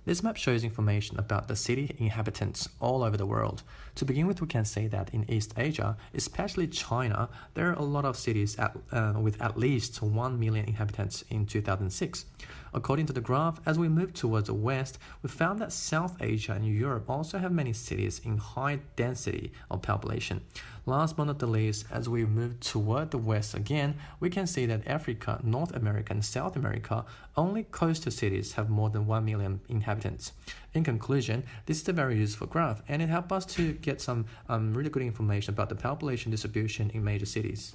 This map shows information about the city inhabitants all over the world. To begin with, we can say that in East Asia, especially China, there are a lot of cities with at least 1 million inhabitants in 2006. According to the graph, as we move towards the west, we found that South Asia and Europe also have many cities in high density of population. Last but not the least, as we move toward the west again, we can see that Africa, North America, and South America, only coastal cities have more than 1 million inhabitants. In conclusion, this is a very useful graph, and it helps us to get some really good information about the population distribution in major cities.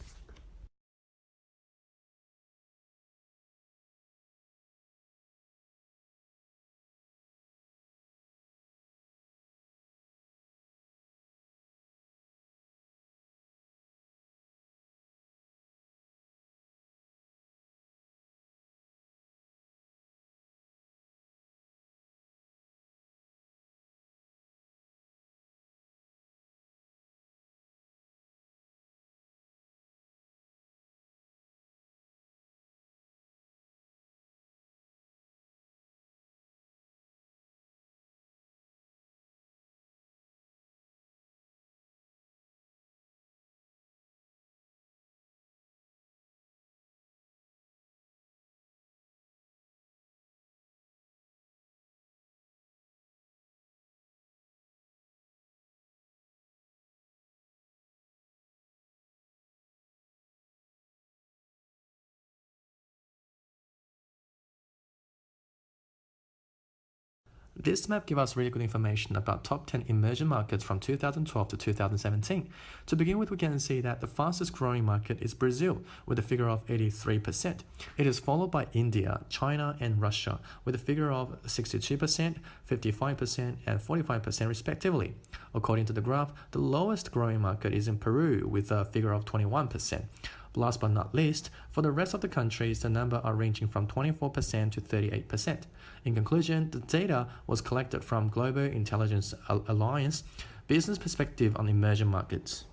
This map gives us really good information about top 10 emerging markets from 2012 to 2017. To begin with, we can see that the fastest growing market is Brazil with a figure of 83%. It is followed by India, China, and Russia with a figure of 62%, 55%, and 45% respectively. According to the graph, the lowest growing market is in Peru with a figure of 21%. Last but not least, for the rest of the countries, the number are ranging from 24% to 38%. In conclusion, the data was collected from Global Intelligence Alliance Business Perspective on Emerging Markets.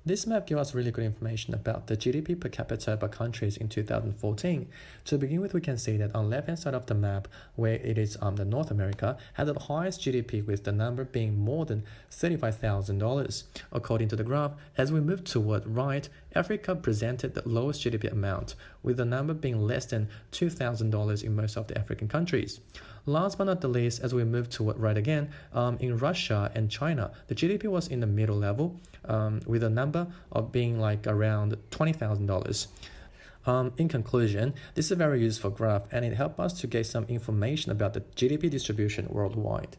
This map gives us really good information about the GDP per capita by countries in 2014. To begin with, we can see that on the left-hand side of the map, where it is the North America, had the highest GDP with the number being more than $35,000. According to the graph, as we move toward right, Africa presented the lowest GDP amount, with the number being less than $2,000 in most of the African countries. Last but not the least, as we move toward right again, in Russia and China, the GDP was in the middle level, with a number of being like around $20,000. In conclusion, this is a very useful graph, and it helps us to get some information about the GDP distribution worldwide.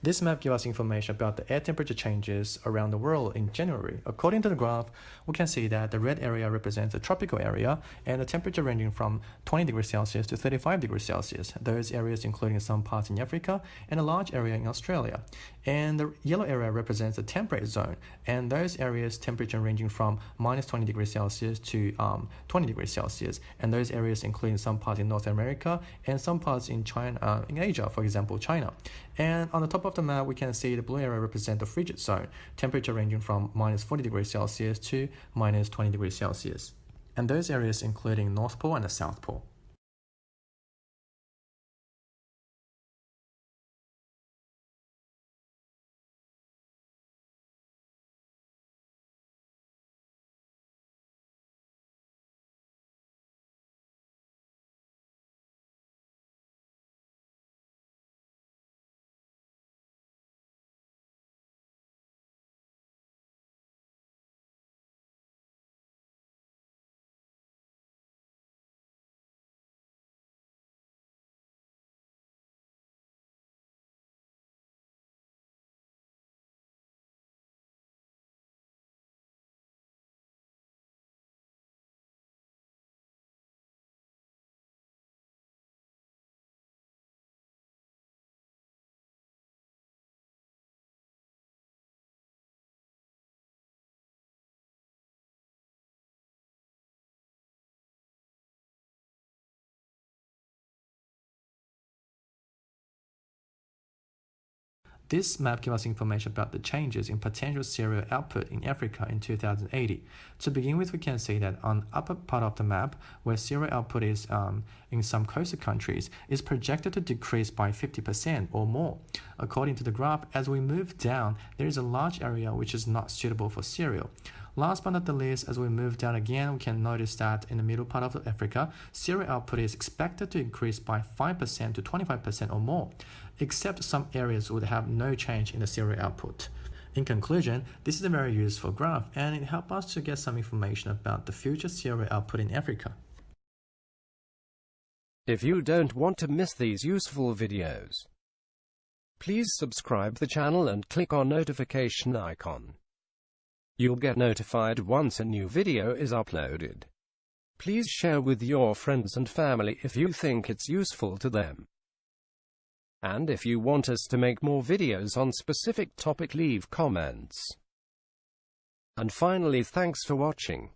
This map gives us information about the air temperature changes around the world in January. According to the graph, we can see that the red area represents the tropical area and the temperature ranging from 20 degrees Celsius to 35 degrees Celsius. Those areas including some parts in Africa and a large area in Australia. And the yellow area represents the temperate zone, and those areas temperature ranging from minus 20 degrees Celsius to 20 degrees Celsius. And those areas including some parts in North America and some parts in China, in Asia, for example, China. And on the top of the map, we can see the blue area represents the frigid zone, temperature ranging from minus 40 degrees Celsius to minus 20 degrees Celsius. And those areas including North Pole and the South Pole. This map gives us information about the changes in potential cereal output in Africa in 2080. To begin with, we can see that on the upper part of the map, where cereal output is in some coastal countries, is projected to decrease by 50% or more. According to the graph, as we move down, there is a large area which is not suitable for cereal. Last but not the least, as we move down again, we can notice that in the middle part of Africa, cereal output is expected to increase by 5% to 25% or more, except some areas would have no change in the cereal output. In conclusion, this is a very useful graph, and it helps us to get some information about the future cereal output in Africa. If you don't want to miss these useful videos, please subscribe the channel and click on notification icon. You'll get notified once a new video is uploaded. Please share with your friends and family if you think it's useful to them. And if you want us to make more videos on specific topic, leave comments. And finally, thanks for watching.